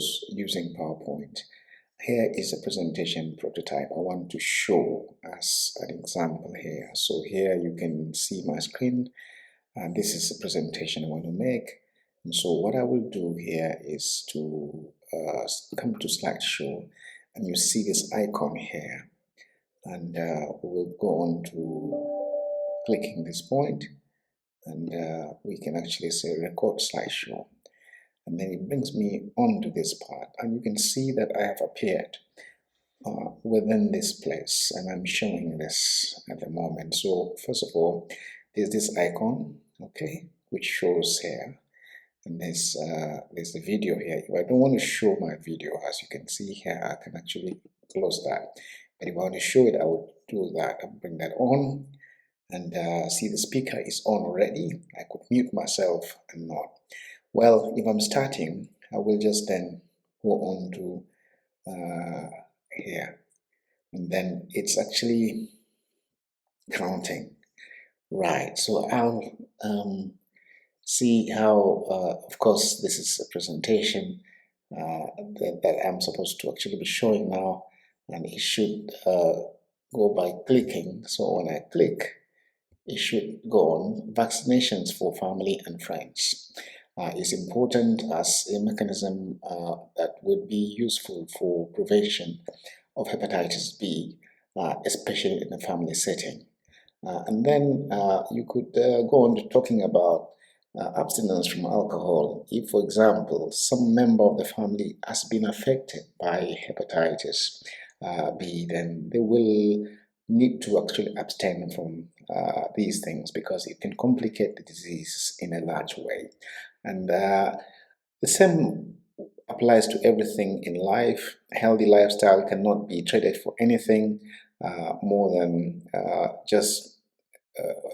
videos using PowerPoint. Here is a presentation prototype I want to show as an example here. So here you can see my screen, and this is a presentation I want to make. And so what I will do here is to come to Slideshow, and you see this icon here, and we'll go on to clicking this point, and we can actually say record slideshow, and then it brings me onto this part, and you can see that I have appeared within this place, and I'm showing this at the moment. So first of all, there's this icon, okay, which shows here, and there's the video here. If I don't want to show my video, as you can see here, I can actually close that. But if I want to show it, I would do that and bring that on. And see, the speaker is on already. I could mute myself and not. Well, if I'm starting, I will just then go on to here, and then it's actually counting. Right, so I'll see how, of course, this is a presentation that I'm supposed to actually be showing now, and it should go by clicking. So when I click, it should go on. Vaccinations for family and friends is important as a mechanism that would be useful for prevention of hepatitis B, especially in a family setting. And then you could go on to talking about abstinence from alcohol. If, for example, some member of the family has been affected by hepatitis B, then they will need to actually abstain from these things, because it can complicate the disease in a large way. And the same applies to everything in life. A healthy lifestyle cannot be traded for anything more than just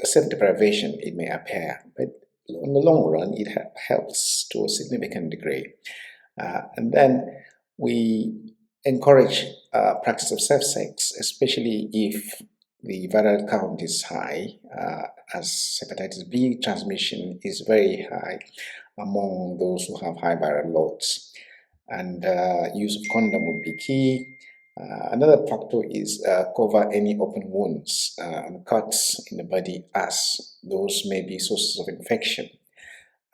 self-deprivation, it may appear, but in the long run it helps to a significant degree. And then we encourage practice of safe sex, especially if the viral count is high, as hepatitis B transmission is very high among those who have high viral loads. And use of condom would be key. Another factor is cover any open wounds and cuts in the body, as those may be sources of infection.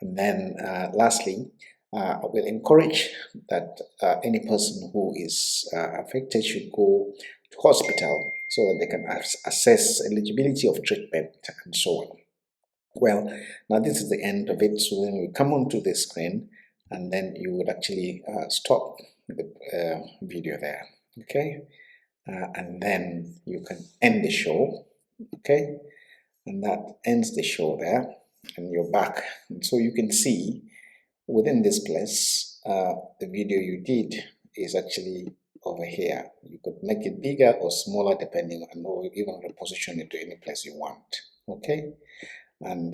And then lastly, we'll encourage that any person who is affected should go to hospital so that they can assess eligibility of treatment and so on. Well, now this is the end of it. So then we come onto the screen, and then you would actually stop the video there, okay? And then you can end the show, okay? And that ends the show there, and you're back. And so you can see within this place, the video you did is actually over here. You could make it bigger or smaller depending on, or even reposition it to any place you want, okay? And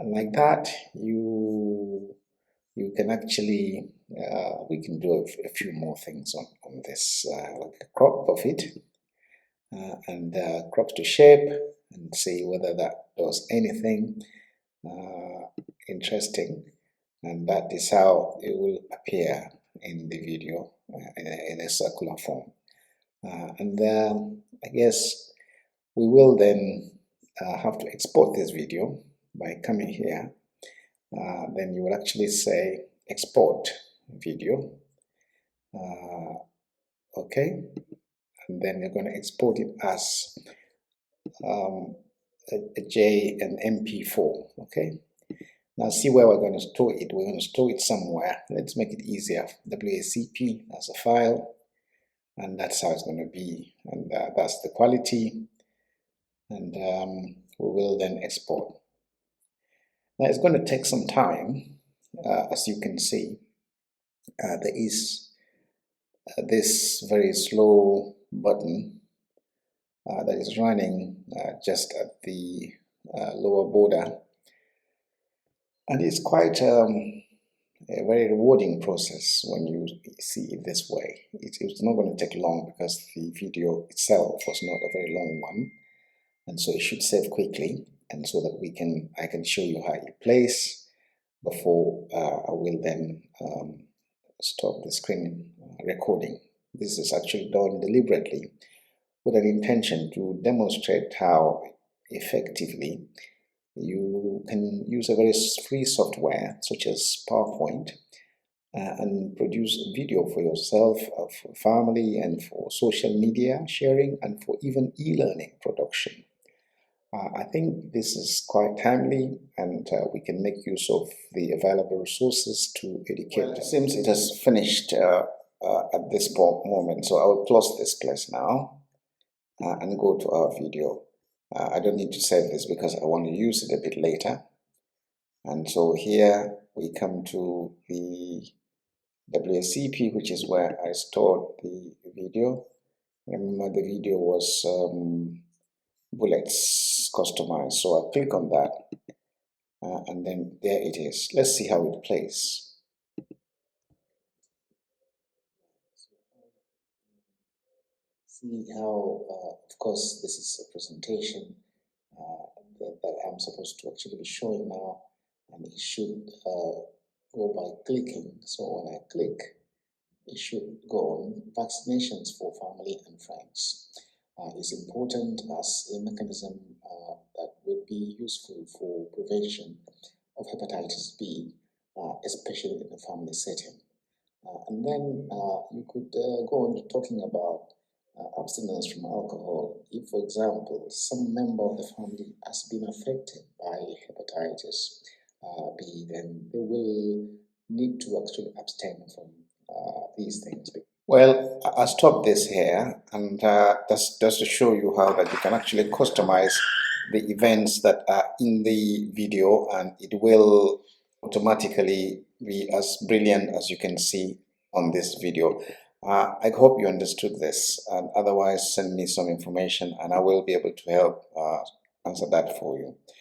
like that, you can actually, we can do a few more things on this, like a crop of it, and crop to shape, and see whether that does anything interesting. And that is how it will appear in the video in a circular form. And I guess we will then have to export this video by coming here. Then you will actually say export video, okay, and then you're going to export it as a J and MP4, okay. Now see where we're going to store it. We're going to store it somewhere. Let's make it easier. WACP as a file, and that's how it's going to be, and that's the quality, and we will then export. Now it's going to take some time, as you can see. There is this very slow button that is running just at the lower border, and it's quite a very rewarding process when you see it this way. It's not going to take long, because the video itself was not a very long one, and so it should save quickly, and so that I can show you how it plays before I will then stop the screen recording. This is actually done deliberately with an intention to demonstrate how effectively you can use a very free software such as PowerPoint and produce video for yourself, for family, and for social media sharing, and for even e-learning production. I think this is quite timely, and we can make use of the available resources to educate. Well, it seems it has finished at this moment, so I will close this place now and go to our video. I don't need to save this because I want to use it a bit later. And so here we come to the WACP, which is where I stored the video. Remember, the video was bullets customized, so I click on that and then there it is. Let's see how it plays. See how, of course, this is a presentation that I'm supposed to actually be showing now, and it should go by clicking. So when I click, it should go on vaccinations for family and friends. Is important as a mechanism that would be useful for prevention of hepatitis B, especially in a family setting. And then you could go on to talking about abstinence from alcohol. If, for example, some member of the family has been affected by hepatitis B, then they will need to actually abstain from these things. Well, I stopped this here, and that's just to show you how that you can actually customize the events that are in the video, and it will automatically be as brilliant as you can see on this video. I hope you understood this, and otherwise send me some information and I will be able to help answer that for you.